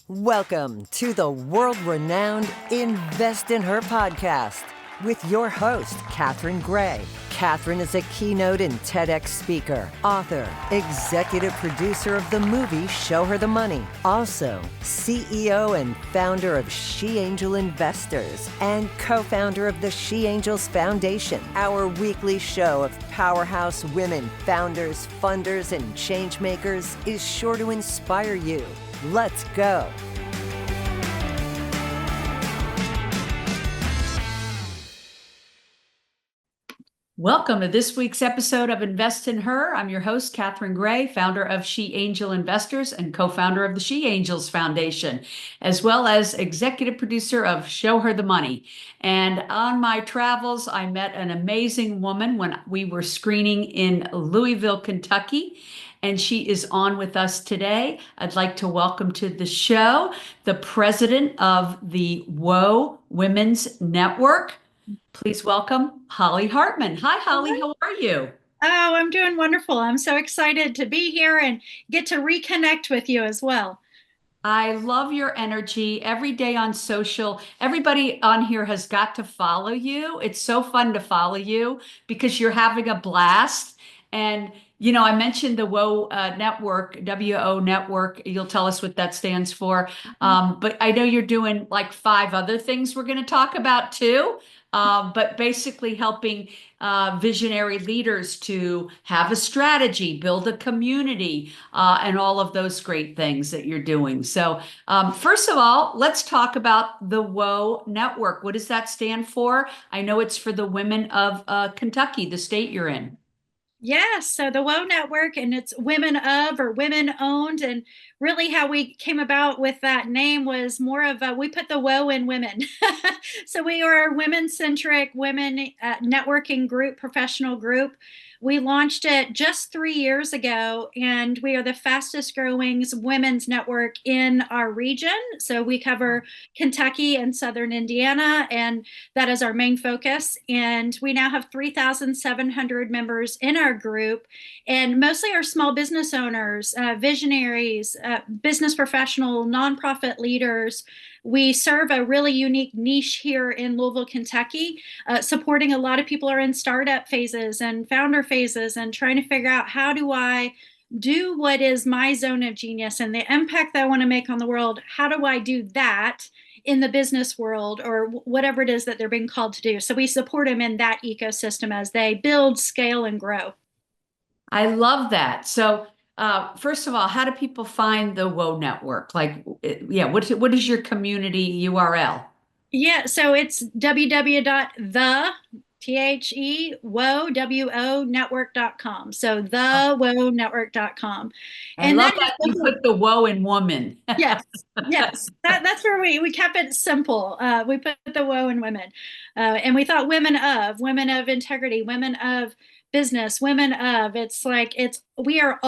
Welcome to the world-renowned Invest in Her podcast with your host, Catherine Gray. Catherine is a keynote and TEDx speaker, author, executive producer of the movie Show Her the Money, also CEO and founder of She Angel Investors and co-founder of the She Angels Foundation. Our weekly show of powerhouse women, founders, funders, and change makers is sure to inspire you. Let's go. Welcome to this week's episode of Invest in Her. I'm your host, Catherine Gray, founder of She Angel Investors and co-founder of the She Angels Foundation, as well as executive producer of Show Her the Money. And on my travels, I met an amazing woman when we were screening in Louisville, Kentucky. And she is on with us today. I'd like to welcome to the show the president of the NAWBO Women's Network. Please welcome Holly Hartman. Hi, Holly. How are you? Oh, I'm doing wonderful. I'm so excited to be here and get to reconnect with you as well. I love your energy every day on social. Everybody on here has got to follow you. It's so fun to follow you because you're having a blast. And you know, I mentioned the NAWBO network, WO network. You'll tell us what that stands for. But I know you're doing like 5 other things we're going to talk about too. But basically helping visionary leaders to have a strategy, build a community, and all of those great things that you're doing. So first of all, let's talk about the WO network. What does that stand for? I know it's for the women of Kentucky, the state you're in. Yes, so the WO Network, and it's women of or women owned. And really how we came about with that name was more of we put the WO in women. So we are a women-centric women networking group, professional group. We launched it just 3 years ago, and we are the fastest growing women's network in our region. So we cover Kentucky and Southern Indiana, and that is our main focus. And we now have 3,700 members in our group, and mostly are small business owners, visionaries, business professional, nonprofit leaders. We serve a really unique niche here in Louisville, Kentucky, supporting a lot of people are in startup phases and founder phases and trying to figure out, how do I do what is my zone of genius and the impact that I want to make on the world? How do I do that in the business world or whatever it is that they're being called to do? So we support them in that ecosystem as they build, scale, and grow. I love that. So first of all, how do people find the WO network? Like, yeah, what is your community URL? Yeah, so it's www.network.com. So thewonetwork.com. I love that you put the WO in woman. Yes, yes. That's where we kept it simple. We put the WO in women. And we thought women of integrity, women of business, women of, we are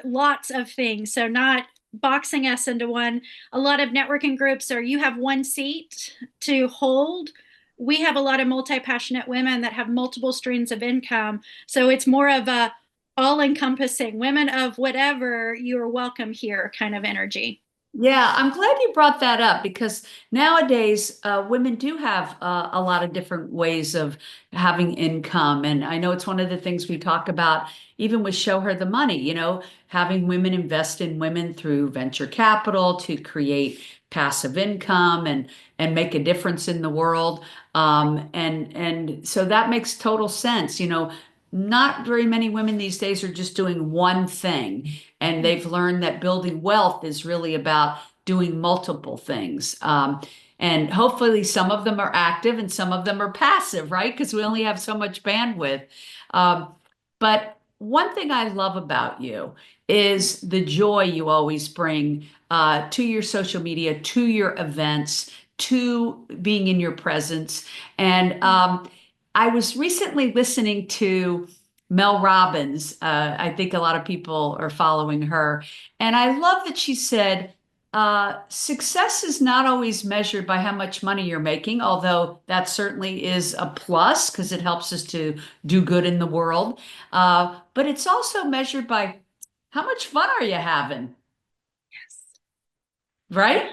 lots of things. So not boxing us into one. A lot of networking groups are, you have one seat to hold. We have a lot of multi-passionate women that have multiple streams of income. So it's more of a all-encompassing, women of whatever, you're welcome here kind of energy. Yeah, I'm glad you brought that up because nowadays women do have a lot of different ways of having income. And I know it's one of the things we talk about even with Show Her the Money, you know, having women invest in women through venture capital to create passive income and make a difference in the world. And so that makes total sense. You know, not very many women these days are just doing one thing. And they've learned that building wealth is really about doing multiple things. And hopefully some of them are active and some of them are passive, right? Because we only have so much bandwidth. But one thing I love about you is the joy you always bring to your social media, to your events, to being in your presence. And I was recently listening to Mel Robbins. I think a lot of people are following her. And I love that she said, success is not always measured by how much money you're making, although that certainly is a plus because it helps us to do good in the world. But it's also measured by how much fun are you having? right?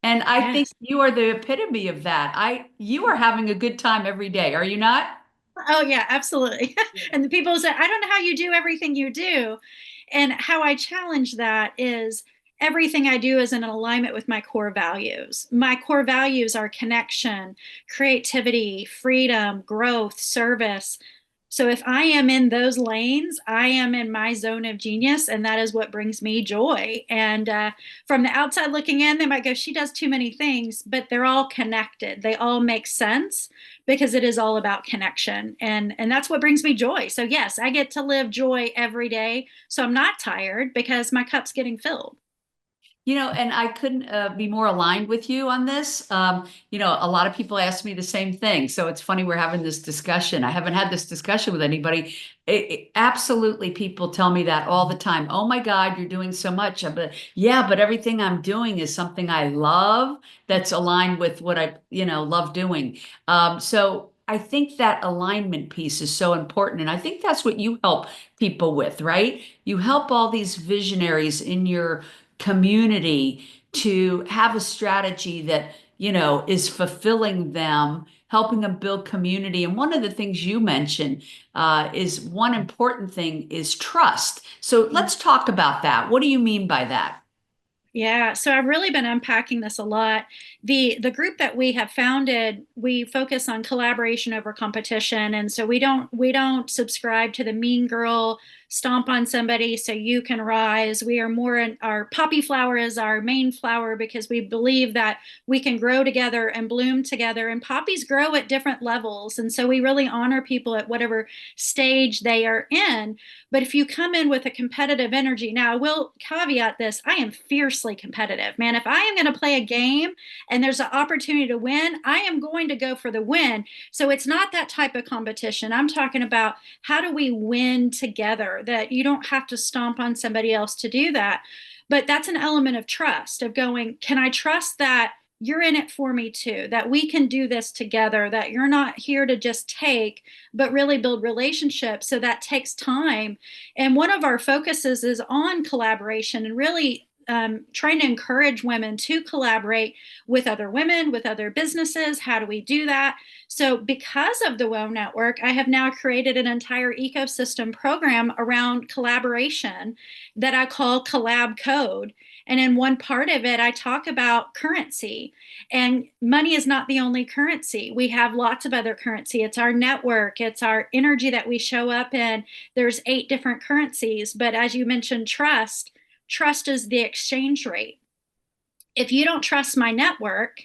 And I think Yes. you are the epitome of that. You are having a good time every day, are you not? Oh yeah, absolutely. And the people say, I don't know how you do everything you do. And how I challenge that is everything I do is in alignment with my core values. My core values are connection, creativity, freedom, growth, service. So if I am in those lanes, I am in my zone of genius, and that is what brings me joy. And from the outside looking in, they might go, she does too many things, but they're all connected. They all make sense because it is all about connection. And that's what brings me joy. So yes, I get to live joy every day. So I'm not tired because my cup's getting filled. And I couldn't be more aligned with you on this. A lot of people ask me the same thing. So it's funny we're having this discussion. I haven't had this discussion with anybody. Absolutely, people tell me that all the time. Oh my God, you're doing so much. But yeah, but everything I'm doing is something I love that's aligned with what I love doing. So I think that alignment piece is so important. And I think that's what you help people with, right? You help all these visionaries in your community to have a strategy that is fulfilling them, helping them build community. And one of the things you mentioned is one important thing is trust. So let's talk about that. What do you mean by that? Yeah, so I've really been unpacking this a lot. The group that we have founded, we focus on collaboration over competition, and so we don't subscribe to the mean girl stomp on somebody so you can rise. We are more in our poppy flower is our main flower because we believe that we can grow together and bloom together, and poppies grow at different levels, and so we really honor people at whatever stage they are in. But if you come in with a competitive energy, now I will caveat this, I am fiercely competitive. Man, if I am going to play a game and there's an opportunity to win, I am going to go for the win. So it's not that type of competition. I'm talking about how do we win together, that you don't have to stomp on somebody else to do that. But that's an element of trust, of going, can I trust that you're in it for me too, that we can do this together, that you're not here to just take, but really build relationships. So that takes time. And one of our focuses is on collaboration and really trying to encourage women to collaborate with other women, with other businesses. How do we do that? So, because of the WOW Network, I have now created an entire ecosystem program around collaboration that I call CollabCode. And in one part of it, I talk about currency. And money is not the only currency. We have lots of other currency. It's our network, it's our energy that we show up in. There's 8 different currencies. But as you mentioned, trust is the exchange rate. If you don't trust my network,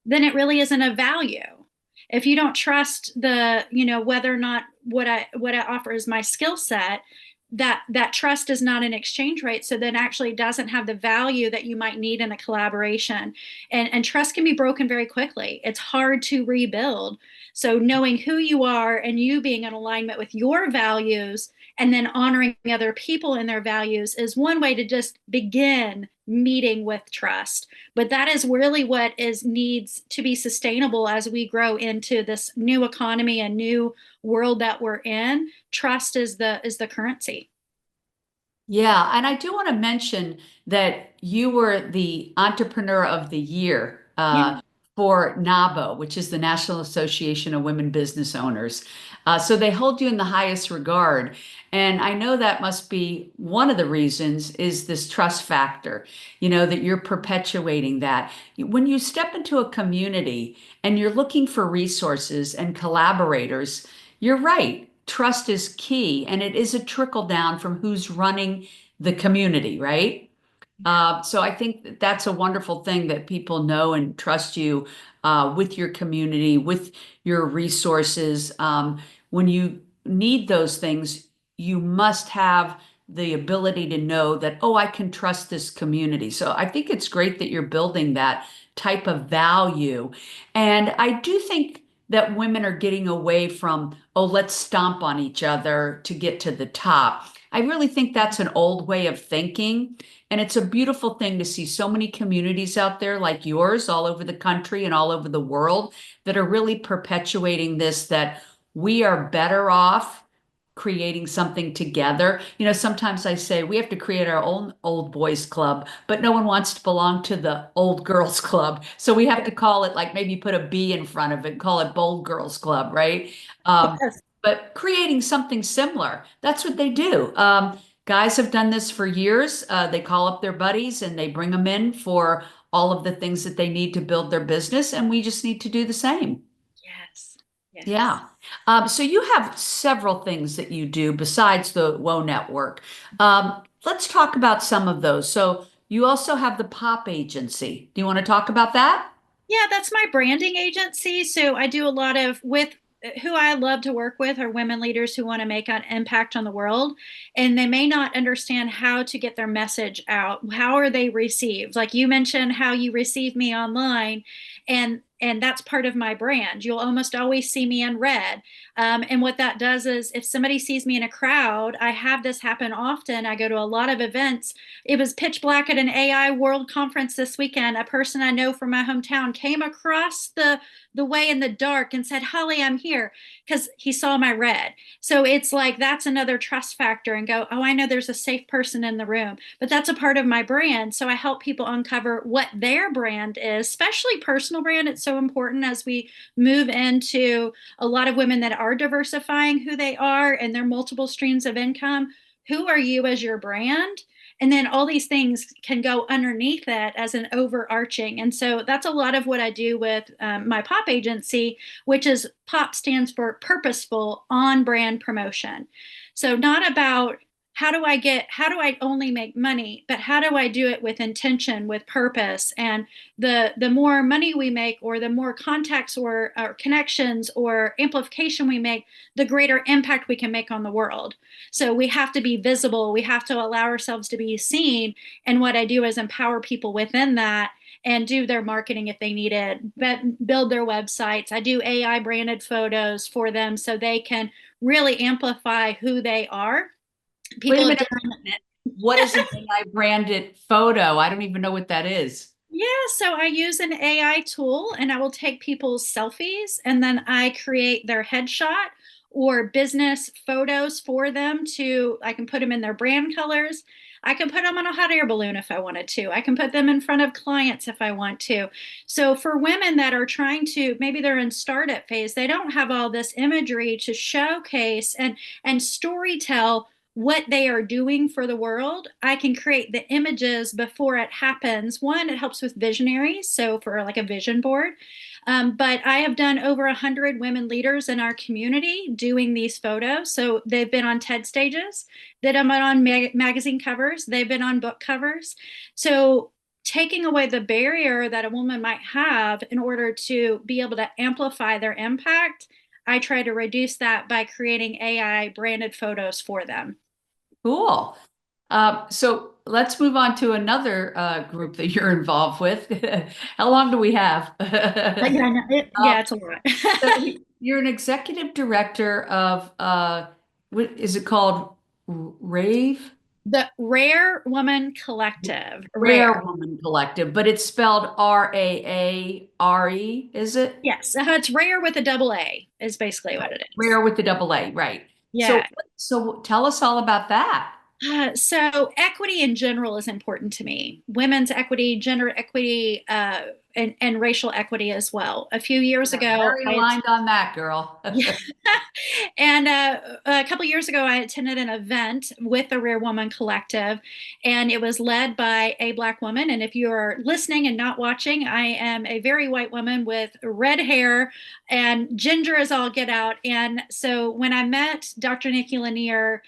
then it really isn't of value. If you don't trust whether or not what I offer is my skill set, that trust is not an exchange rate, so then actually doesn't have the value that you might need in a collaboration. And trust can be broken very quickly. It's hard to rebuild. So knowing who you are and you being in alignment with your values and then honoring other people and their values is one way to just begin meeting with trust. But that is really what is needs to be sustainable as we grow into this new economy and new world that we're in. Trust is the currency. Yeah, and I do want to mention that you were the Entrepreneur of the Year Yeah. for NAWBO, which is the National Association of Women Business Owners. So they hold you in the highest regard. And I know that must be one of the reasons is this trust factor, that you're perpetuating that. When you step into a community and you're looking for resources and collaborators, you're right. Trust is key, and it is a trickle down from who's running the community, right? So I think that's a wonderful thing that people know and trust you with your community, with your resources. When you need those things, you must have the ability to know that, oh, I can trust this community. So I think it's great that you're building that type of value. And I do think that women are getting away from, oh, let's stomp on each other to get to the top. I really think that's an old way of thinking. And it's a beautiful thing to see so many communities out there like yours all over the country and all over the world that are really perpetuating this, that we are better off creating something together. Sometimes I say we have to create our own old boys club, but no one wants to belong to the old girls club. So we have to call it, like, maybe put a B in front of it, call it Bold Girls Club, right? Yes. But creating something similar, that's what they do. Guys have done this for years. They call up their buddies and they bring them in for all of the things that they need to build their business, and we just need to do the same. Yes. Yes. Yeah. So you have several things that you do besides the WO network. Let's talk about some of those. So you also have the pop agency. Do you want to talk about that? Yeah, that's my branding agency. So I do a lot of with who I love to work with are women leaders who want to make an impact on the world, and they may not understand how to get their message out. How are they received? Like you mentioned how you receive me online, and that's part of my brand. You'll almost always see me in red. And what that does is if somebody sees me in a crowd, I have this happen often. I go to a lot of events. It was pitch black at an AI World Conference this weekend. A person I know from my hometown came across the way in the dark and said, Holly, I'm here, because he saw my red. So it's like that's another trust factor, and go, oh, I know there's a safe person in the room. But that's a part of my brand. So I help people uncover what their brand is, especially personal brand. It's so important as we move into a lot of women that are diversifying who they are and their multiple streams of income. Who are you as your brand? And then all these things can go underneath that as an overarching. And so that's a lot of what I do with my pop agency, which is pop stands for purposeful on brand promotion. So not about how do I only make money, but how do I do it with intention, with purpose? And the more money we make, or the more contacts or connections or amplification we make, the greater impact we can make on the world. So we have to be visible. We have to allow ourselves to be seen. And what I do is empower people within that and do their marketing if they need it, but build their websites. I do AI branded photos for them so they can really amplify who they are. Wait a People have minute. done. What is an AI branded photo? I don't even know what that is. Yeah, so I use an AI tool and I will take people's selfies and then I create their headshot or business photos for them I can put them in their brand colors. I can put them on a hot air balloon if I wanted to. I can put them in front of clients if I want to. So for women that are trying to, maybe they're in startup phase, they don't have all this imagery to showcase and storytell what they are doing for the world. I can create the images before it happens. One, it helps with visionaries, so for like a vision board. But I have done over 100 women leaders in our community doing these photos. So they've been on TED stages, they've been on magazine covers, they've been on book covers. So taking away the barrier that a woman might have in order to be able to amplify their impact, I try to reduce that by creating AI branded photos for them. Cool. So let's move on to another group that you're involved with. How long do we have? Yeah, no, it's a lot. So you're an executive director of what is it called? Rave? The Rare Woman Collective. Rare Woman Collective, but it's spelled Raare, is it? Yes, it's rare with a double A is basically what it is. Rare with the double A, right. Yeah. So tell us all about that. So equity in general is important to me. Women's equity, gender equity, and racial equity as well. A few years ago, Very aligned on that, girl. Yeah. And a couple years ago, I attended an event with the Rare Woman Collective, and it was led by a Black woman. And if you are listening and not watching, I am a very white woman with red hair and ginger as all get out. And so when I met Dr. Nikki Lanier,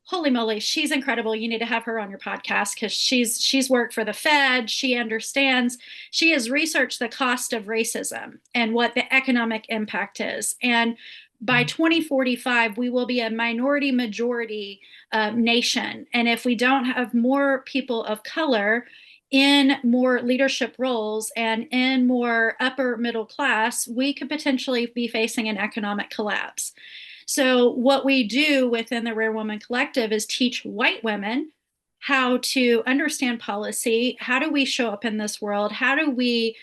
holy moly, she's incredible. You need to have her on your podcast because she's worked for the Fed. She understands. She has researched the cost of racism and what the economic impact is. And by 2045, we will be a minority majority nation. And if we don't have more people of color in more leadership roles and in more upper middle class, we could potentially be facing an economic collapse. So what we do within the Rare Woman Collective is teach white women how to understand policy. How do we show up in this world? How do we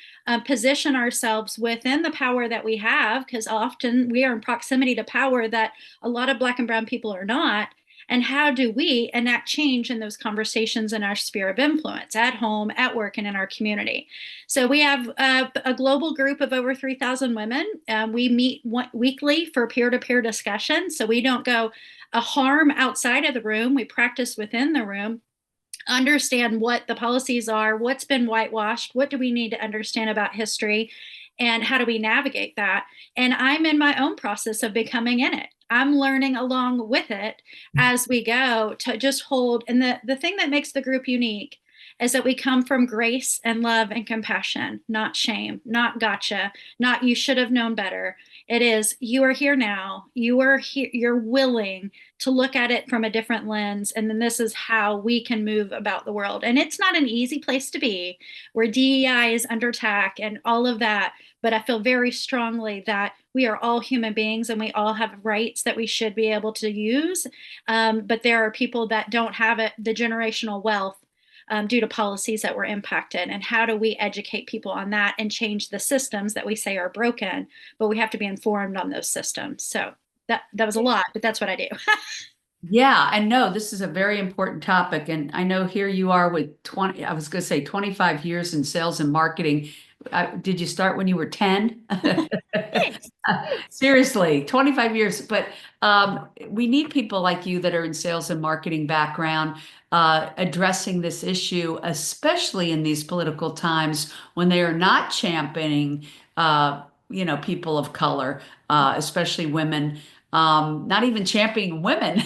position ourselves within the power that we have? Because often we are in proximity to power that a lot of Black and brown people are not. And how do we enact change in those conversations in our sphere of influence at home, at work, and in our community? So we have a global group of over 3,000 women. We meet weekly for peer-to-peer discussion. So we don't go a harm outside of the room. We practice within the room, understand what the policies are, what's been whitewashed, what do we need to understand about history, and how do we navigate that? And I'm in my own process of becoming in it. I'm learning along with it as we go to just hold. And the thing that makes the group unique is that we come from grace and love and compassion, not shame, not gotcha, not you should have known better. It is, you are here now. You are here, you're willing to look at it from a different lens. And then this is how we can move about the world. And it's not an easy place to be, where DEI is under attack and all of that. But I feel very strongly that we are all human beings and we all have rights that we should be able to use. But there are people that don't have it, the generational wealth, due to policies that were impacted. And how do we educate people on that and change the systems that we say are broken? But we have to be informed on those systems. So that was a lot, but that's what I do. Yeah, I know this is a very important topic. And I know here you are with 20, I was going to say 25 years in sales and marketing. Did you start when you were 10? Seriously, 25 years. But we need people like you that are in sales and marketing background, addressing this issue, especially in these political times when they are not championing, people of color, especially women, not even championing women.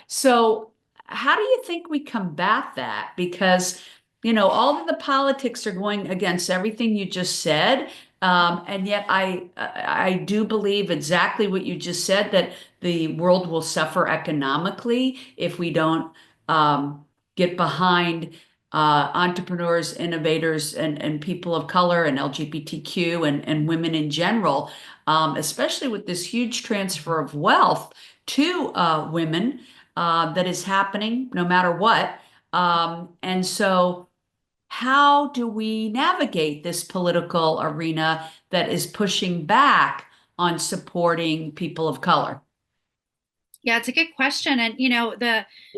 So how do you think we combat that? Because all of the politics are going against everything you just said. And yet I do believe exactly what you just said, that the world will suffer economically if we don't get behind entrepreneurs, innovators, and people of color and LGBTQ and women in general, especially with this huge transfer of wealth to women that is happening no matter what. And so how do we navigate this political arena that is pushing back on supporting people of color? Yeah, it's a good question. And Isn't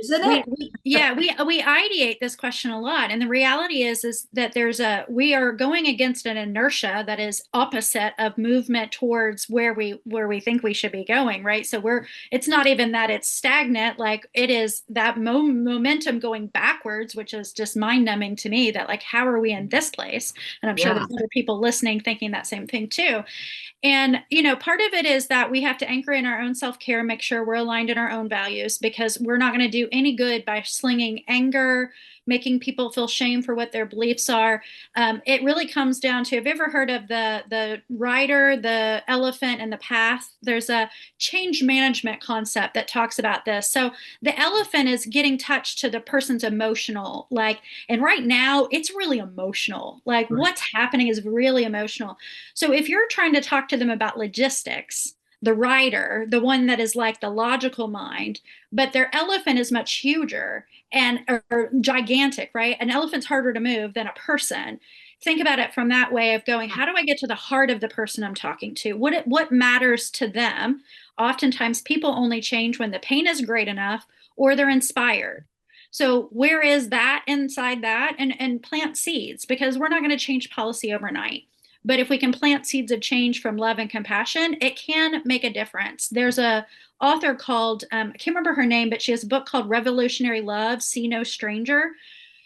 it? we ideate this question a lot. And the reality is that we are going against an inertia that is opposite of movement towards where we think we should be going, right? So it's not even that it's stagnant, like it is that momentum going backwards, which is just mind numbing to me, that like, how are we in this place? And I'm sure there's other people listening thinking that same thing too. And, part of it is that we have to anchor in our own self-care, make sure we're aligned in our own values, because we're not going to do any good by slinging anger, making people feel shame for what their beliefs are. It really comes down to, have you ever heard of the rider, the elephant, and the path? There's a change management concept that talks about this. So the elephant is getting touched to the person's emotional, and right now it's really emotional. Like what's happening is really emotional. So if you're trying to talk to them about logistics, the rider, the one that is like the logical mind, but their elephant is much huger and or gigantic, right? An elephant's harder to move than a person. Think about it from that way of going, how do I get to the heart of the person I'm talking to? What matters to them? Oftentimes people only change when the pain is great enough or they're inspired. So where is that inside that? And plant seeds, because we're not going to change policy overnight. But if we can plant seeds of change from love and compassion, it can make a difference. There's a author called, I can't remember her name, but she has a book called Revolutionary Love, See No Stranger.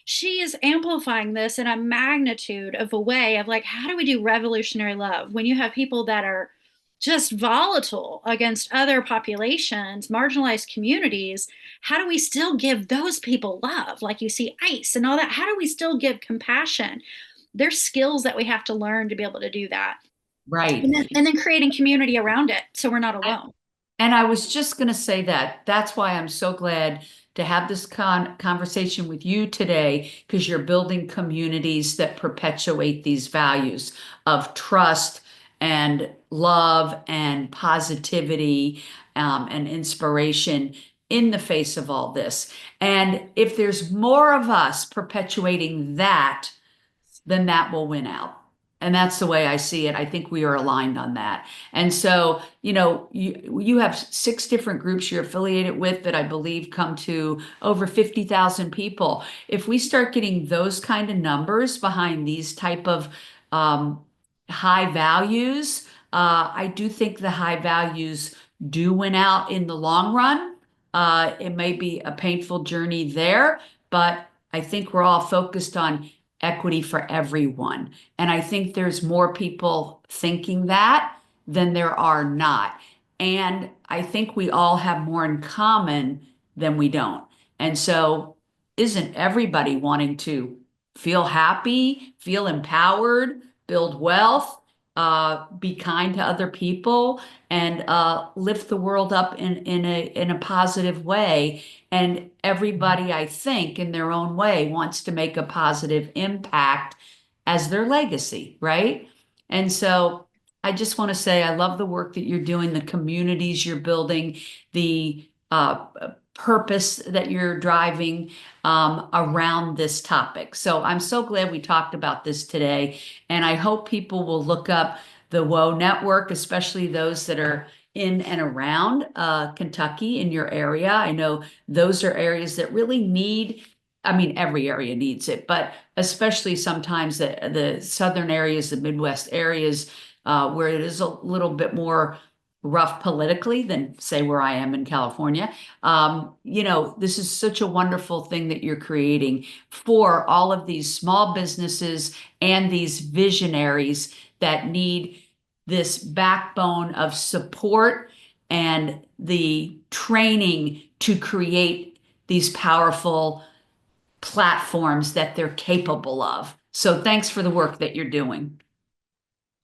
She is amplifying this in a magnitude of a way of like, how do we do revolutionary love when you have people that are just volatile against other populations, marginalized communities? How do we still give those people love? Like you see ICE and all that. How do we still give compassion? There's skills that we have to learn to be able to do that. Right. And then creating community around it so we're not alone. And I was just going to say that. That's why I'm so glad to have this conversation with you today, because you're building communities that perpetuate these values of trust and love and positivity and inspiration. in the face of all this. And if there's more of us perpetuating that, then that will win out. And that's the way I see it. I think we are aligned on that. And so, you have 6 different groups you're affiliated with that I believe come to over 50,000 people. If we start getting those kind of numbers behind these type of high values, I do think the high values do win out in the long run. It may be a painful journey there, but I think we're all focused on equity for everyone. And I think there's more people thinking that than there are not. And I think we all have more in common than we don't. And so, isn't everybody wanting to feel happy, feel empowered, build wealth, be kind to other people, and lift the world up in a positive way? And everybody, I think, in their own way, wants to make a positive impact as their legacy, right? And so I just want to say I love the work that you're doing, the communities you're building, the purpose that you're driving around this topic. So I'm so glad we talked about this today. And I hope people will look up the WOW network, especially those that are in and around Kentucky in your area. I know those are areas that really need, I mean, every area needs it, but especially sometimes the southern areas, the Midwest areas, where it is a little bit more rough politically than, say, where I am in California. This is such a wonderful thing that you're creating for all of these small businesses and these visionaries that need this backbone of support and the training to create these powerful platforms that they're capable of. So thanks for the work that you're doing.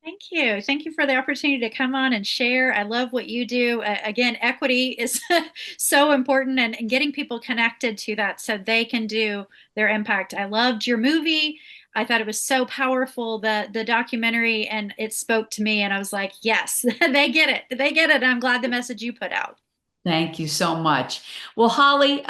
Thank you. Thank you for the opportunity to come on and share. I love what you do. Again, equity is so important, and getting people connected to that so they can do their impact. I loved your movie. I thought it was so powerful, the documentary, and it spoke to me, and I was like, yes, they get it. They get it. I'm glad the message you put out. Thank you so much. Well, Holly,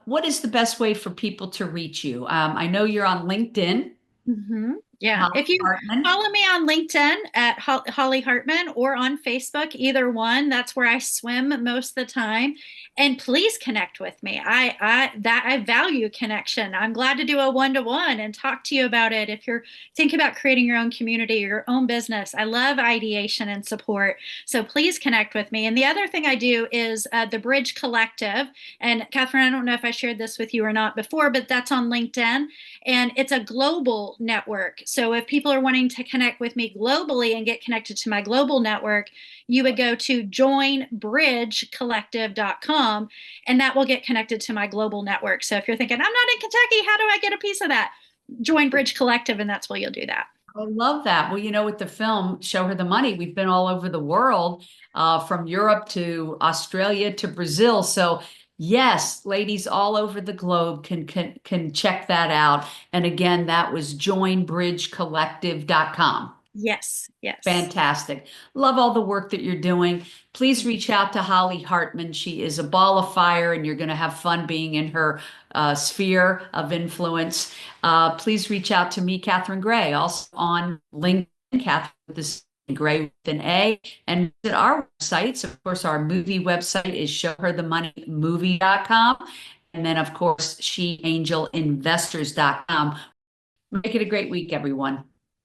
what is the best way for people to reach you? I know you're on LinkedIn. Mm-hmm. Yeah. Holly If you Hartman. follow me on LinkedIn at Holly Hartman, or on Facebook, either one, that's where I swim most of the time. And please connect with me. I value connection. I'm glad to do a one-to-one and talk to you about it. If you're thinking about creating your own community, your own business, I love ideation and support. So please connect with me. And the other thing I do is the Bridge Collective. And Catherine, I don't know if I shared this with you or not before, but that's on LinkedIn. And it's a global network. So if people are wanting to connect with me globally and get connected to my global network, you would go to joinbridgecollective.com, and that will get connected to my global network. So if you're thinking, I'm not in Kentucky, how do I get a piece of that? Join Bridge Collective, and that's where you'll do that. I love that. Well, with the film Show Her the Money, we've been all over the world, from Europe to Australia to Brazil. So yes, ladies all over the globe can check that out. And again, that was joinbridgecollective.com. Yes, yes. Fantastic. Love all the work that you're doing. Please reach out to Holly Hartman. She is a ball of fire, and you're going to have fun being in her sphere of influence. Please reach out to me, Catherine Gray, also on LinkedIn, Catherine with this Gray with an A, and visit our websites. Of course, our movie website is showherthemoneymovie.com. And then, of course, sheangelinvestors.com. Make it a great week, everyone.